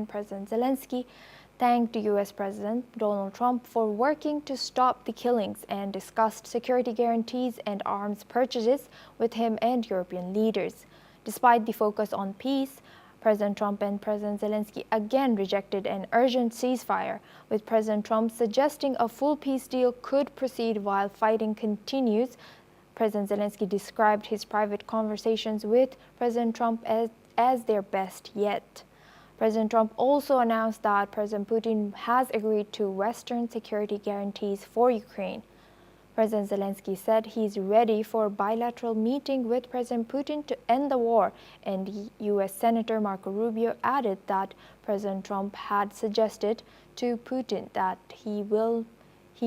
and President Zelensky thanked U.S. President Donald Trump for working to stop the killings and discussed security guarantees and arms purchases with him and European leaders. Despite the focus on peace, President Trump and President Zelensky again rejected an urgent ceasefire, with President Trump suggesting a full peace deal could proceed while fighting continues. President Zelensky described his private conversations with President Trump as their best yet. President Trump also announced that President Putin has agreed to Western security guarantees for Ukraine. President Zelensky said he's ready for a bilateral meeting with President Putin to end the war, and U.S. Senator Marco Rubio added that President Trump had suggested to Putin that he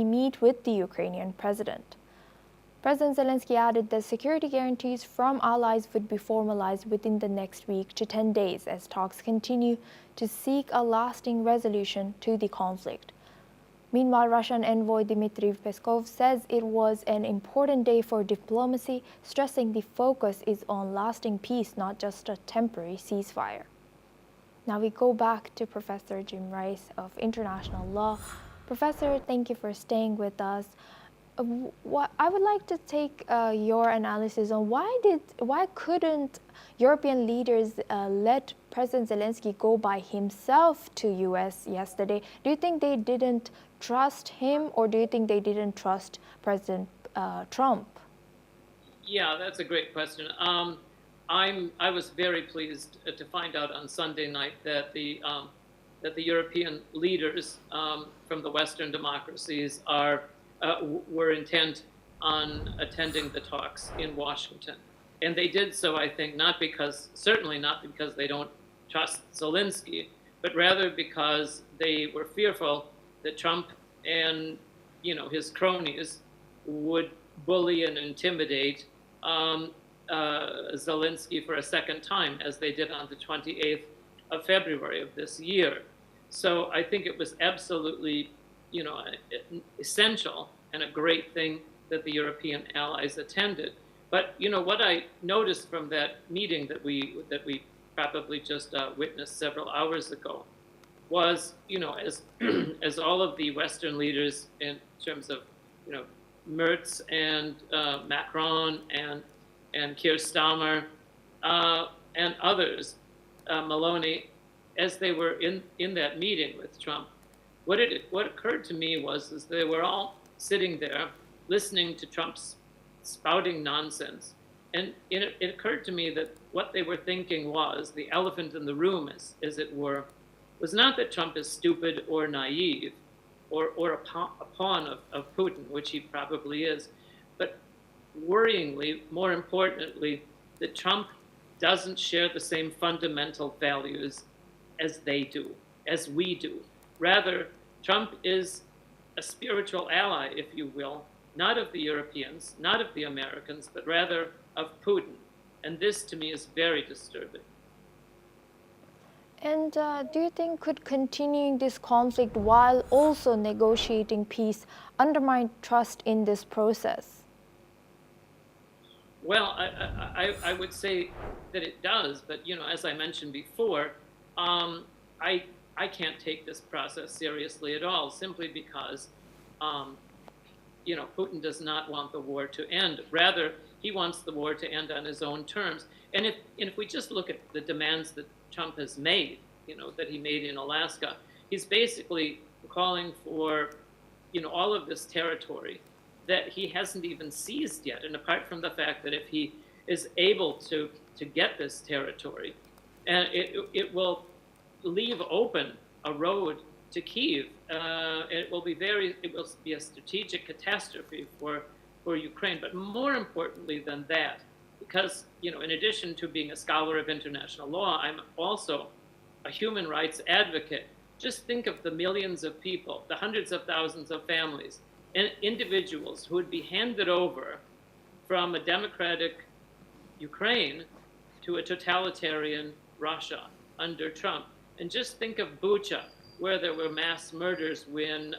meet with the Ukrainian president. President Zelensky added that security guarantees from allies would be formalized within the next week to 10 days as talks continue to seek a lasting resolution to the conflict. Meanwhile, Russian envoy Dmitry Peskov says it was an important day for diplomacy, stressing the focus is on lasting peace, not just a temporary ceasefire. Now we go back to Professor Jim Rice of International Law. Professor, thank you for staying with us. I would like to take your analysis on why couldn't European leaders let President Zelensky go by himself to U.S. yesterday? Do you think they didn't trust him, or do you think they didn't trust President Trump? Yeah, that's a great question. I was very pleased to find out on Sunday night that the European leaders from the Western democracies were intent on attending the talks in Washington. And they did so, I think, certainly not because they don't trust Zelensky, but rather because they were fearful that Trump and his cronies would bully and intimidate Zelensky for a second time, as they did on the 28th of February of this year. So I think it was absolutely essential and a great thing that the European allies attended. But what I noticed from that meeting that we probably just witnessed several hours ago was, as all of the Western leaders in terms of Merz and Macron and Keir Starmer and others, Maloney, as they were in that meeting with Trump, what occurred to me was they were all sitting there listening to Trump's spouting nonsense. And it occurred to me that what they were thinking was, the elephant in the room, as it were, was not that Trump is stupid or naive or a pawn of Putin, which he probably is, but worryingly, more importantly, that Trump doesn't share the same fundamental values as they do, as we do. Rather, Trump is a spiritual ally, if you will, not of the Europeans, not of the Americans, but rather of Putin. And this, to me, is very disturbing. And do you think could continuing this conflict while also negotiating peace undermine trust in this process? Well, I would say that it does, but as I mentioned before, I can't take this process seriously at all, simply because Putin does not want the war to end. Rather, he wants the war to end on his own terms. And if we just look at the demands that Trump has made, that he made in Alaska, he's basically calling for, all of this territory that he hasn't even seized yet. And apart from the fact that if he is able to get this territory, and it will leave open a road to Kyiv. It will be a strategic catastrophe for Ukraine. But more importantly than that, because in addition to being a scholar of international law, I'm also a human rights advocate. Just think of the millions of people, the hundreds of thousands of families and individuals who would be handed over from a democratic Ukraine to a totalitarian Russia under Trump. And just think of Bucha, where there were mass murders when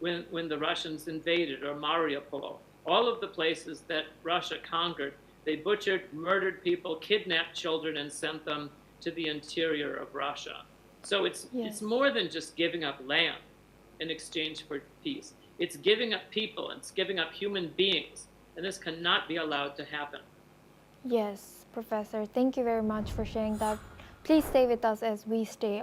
the Russians invaded, or Mariupol. All of the places that Russia conquered, they butchered, murdered people, kidnapped children, and sent them to the interior of Russia. So it's Yes. more than just giving up land in exchange for peace. It's giving up people, it's giving up human beings, and this cannot be allowed to happen. Yes, Professor. Thank you very much for sharing that. Please stay with us as we stay